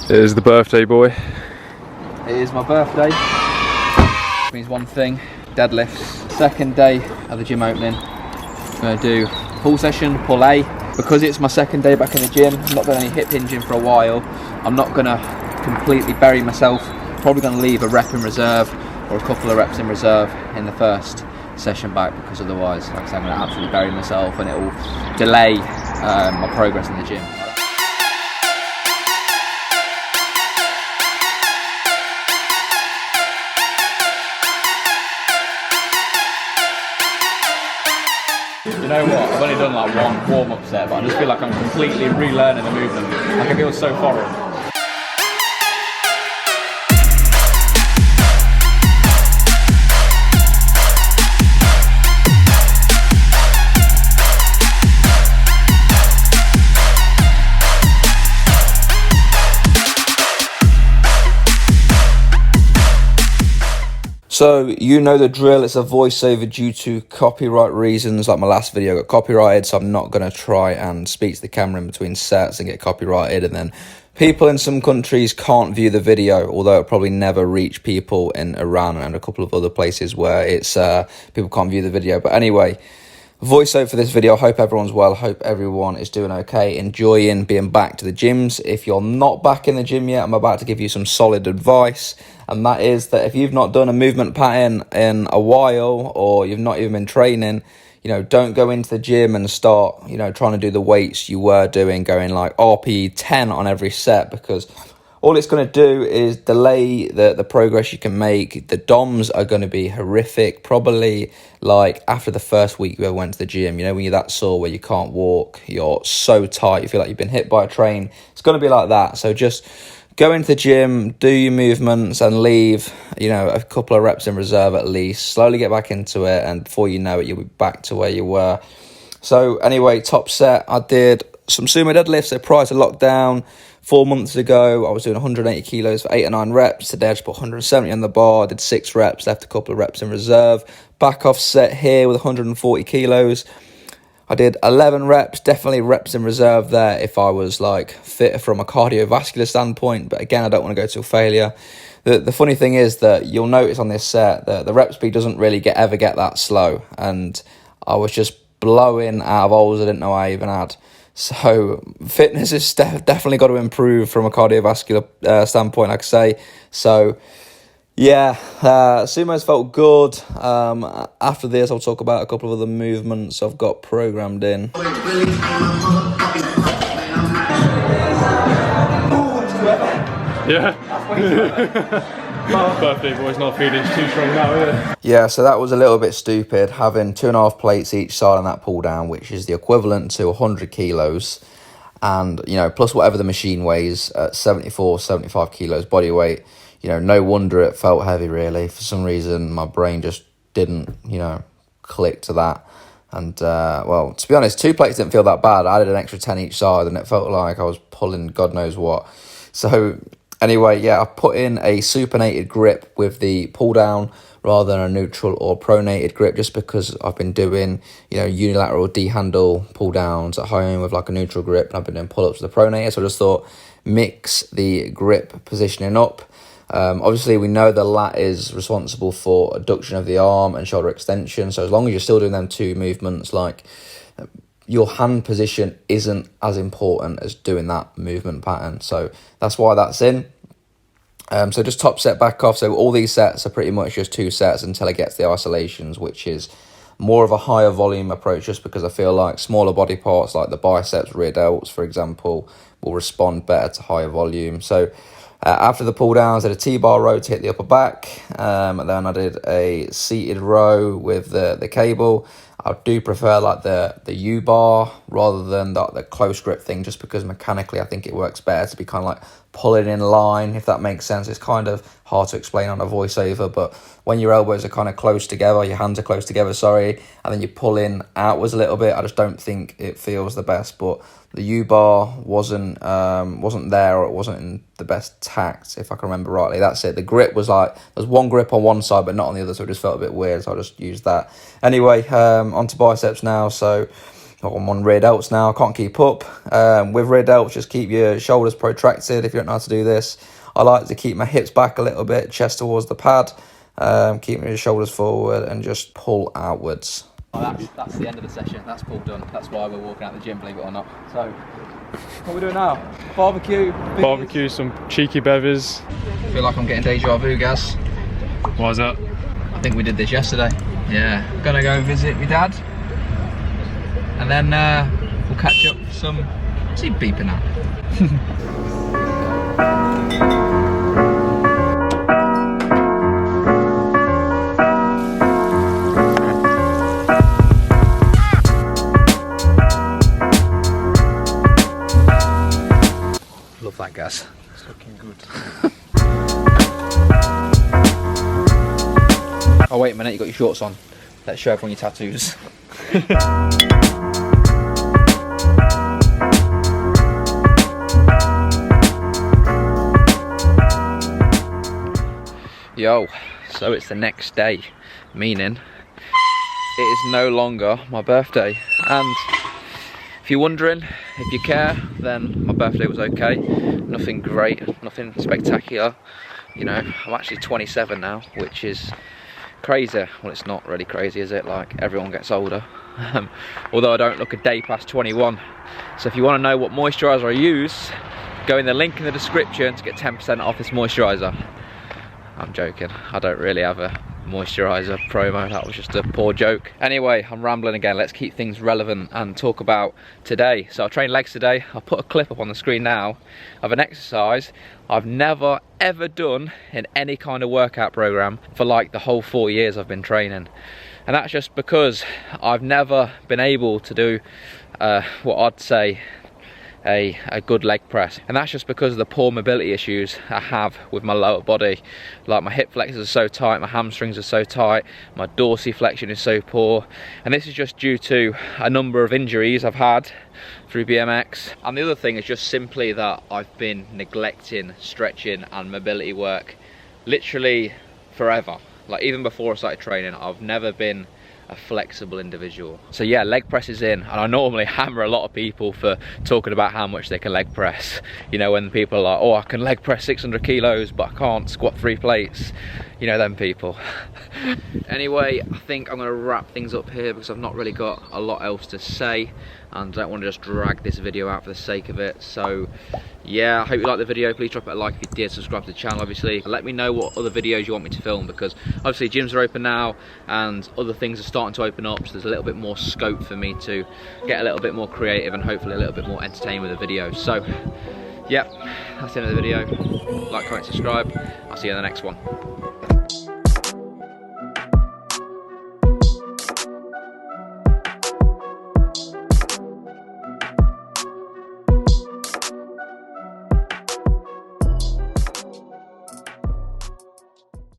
It is the birthday boy. It is my birthday. Which means one thing, deadlifts. Second day of the gym opening. I'm going to do pull session, pull A. Because it's my second day back in the gym, I've not done any hip hinging for a while. I'm not going to completely bury myself. Probably going to leave a rep in reserve or a couple of reps in reserve in the first session back, because otherwise, like I said, I'm going to absolutely bury myself and it will delay my progress in the gym. You know what, I've only done like one warm-up set, but I just feel like I'm completely relearning the movement. Like I feel so foreign. So, you know the drill, it's a voiceover due to copyright reasons. Like my last video got copyrighted, so I'm not going to try and speak to the camera in between sets and get copyrighted. And then people in some countries can't view the video, although it probably never reach people in Iran and a couple of other places where it's people can't view the video. But anyway, voiceover for this video. I hope everyone's well. Hope everyone is doing okay, enjoying being back to the gyms. If you're not back in the gym yet, I'm about to give you some solid advice, and that is that if you've not done a movement pattern in a while, or you've not even been training, don't go into the gym and start, trying to do the weights you were doing, going like RPE 10 on every set, because all it's going to do is delay the progress you can make. The DOMs are going to be horrific, probably like after the first week you ever went to the gym. When you're that sore where you can't walk, you're so tight, you feel like you've been hit by a train. It's going to be like that. So just go into the gym, do your movements and leave, a couple of reps in reserve at least. Slowly get back into it, and before you know it, you'll be back to where you were. So anyway, top set, I did some sumo deadlifts. So prior to lockdown, 4 months ago, I was doing 180 kilos for 8 or 9 reps. Today, I just put 170 on the bar, did 6 reps, left a couple of reps in reserve. Back off set here with 140 kilos. I did 11 reps, definitely reps in reserve there if I was like fitter from a cardiovascular standpoint. But again, I don't want to go to failure. The funny thing is that you'll notice on this set that the rep speed doesn't really ever get that slow. And I was just blowing out of holes I didn't know I even had. So fitness is definitely got to improve from a cardiovascular standpoint, like I say. So yeah, sumo's felt good. After this, I'll talk about a couple of other movements I've got programmed in. Yeah. Birthday boy's not feeling too strong now, is it? Yeah, so that was a little bit stupid, having 2.5 plates each side on that pull down, which is the equivalent to 100 kilos. And, plus whatever the machine weighs at 74, 75 kilos body weight. No wonder it felt heavy, really. For some reason, my brain just didn't, click to that. And, well, to be honest, 2 plates didn't feel that bad. I added an extra 10 each side, and it felt like I was pulling God knows what. So anyway, yeah, I put in a supinated grip with the pull down rather than a neutral or pronated grip, just because I've been doing, unilateral D-handle pull downs at home with like a neutral grip, and I've been doing pull-ups with the pronated. So I just thought, mix the grip positioning up. Obviously, we know the lat is responsible for adduction of the arm and shoulder extension. So as long as you're still doing them 2 movements, like your hand position isn't as important as doing that movement pattern. So that's why that's in. So just top set, back off. So all these sets are pretty much just 2 sets until it gets the isolations, which is more of a higher volume approach, just because I feel like smaller body parts like the biceps, rear delts, for example, will respond better to higher volume. So after the pull downs, I did a T-bar row to hit the upper back, and then I did a seated row with the cable. I do prefer like the U-bar rather than the close grip thing, just because mechanically I think it works better to be kind of like pulling in line, if that makes sense. It's kind of hard to explain on a voiceover, but when your elbows are kind of close together, your hands are close together, and then you pull in outwards a little bit, I just don't think it feels the best. But the U-bar wasn't there, or it wasn't in the best tact, if I can remember rightly. That's it. The grip was like, there's one grip on one side but not on the other, so it just felt a bit weird, so I just used that. Anyway, onto biceps now. So I'm on rear delts now. I can't keep up. With rear delts, just keep your shoulders protracted if you don't know how to do this. I like to keep my hips back a little bit, chest towards the pad, keep your shoulders forward and just pull outwards. That's the end of the session. That's pull done. That's why we're walking out the gym, believe it or not. So, what are we doing now? Barbecue. Barbecue, some cheeky bevers. I feel like I'm getting deja vu, Gaz. Why is that? I think we did this yesterday. Yeah. Gonna go visit my dad. And then we'll catch up for some... What's he beeping at? Love that, Gas. It's looking good. Oh wait a minute, you got your shorts on. Let's show everyone your tattoos. Yo, so it's the next day, meaning it is no longer my birthday. And if you're wondering, if you care, then my birthday was okay. Nothing great, nothing spectacular. You know, I'm actually 27 now, which is crazy. Well, it's not really crazy, is it? Like, everyone gets older. Although I don't look a day past 21. So if you want to know what moisturiser I use, go in the link in the description to get 10% off this moisturiser. I'm joking, I don't really have a moisturiser promo, that was just a poor joke. Anyway, I'm rambling again, let's keep things relevant and talk about today. So I trained legs today. I'll put a clip up on the screen now of an exercise I've never ever done in any kind of workout program for like the whole 4 years I've been training. And that's just because I've never been able to do what I'd say a good leg press, and that's just because of the poor mobility issues I have with my lower body. Like, my hip flexors are so tight, my hamstrings are so tight, my dorsiflexion is so poor, and this is just due to a number of injuries I've had through BMX. And the other thing is just simply that I've been neglecting stretching and mobility work literally forever. Like, even before I started training, I've never been a flexible individual. So yeah, leg press is in, and I normally hammer a lot of people for talking about how much they can leg press. You know, when people are like, oh, I can leg press 600 kilos but I can't squat 3 plates. You know, them people. Anyway, I think I'm going to wrap things up here because I've not really got a lot else to say, and I don't want to just drag this video out for the sake of it. So yeah, I hope you liked the video. Please drop it a like if you did, subscribe to the channel obviously. Let me know what other videos you want me to film, because obviously gyms are open now and other things are starting to open up, so there's a little bit more scope for me to get a little bit more creative and hopefully a little bit more entertaining with the videos. So yeah, that's the end of the video. Like, comment, subscribe. I'll see you in the next one.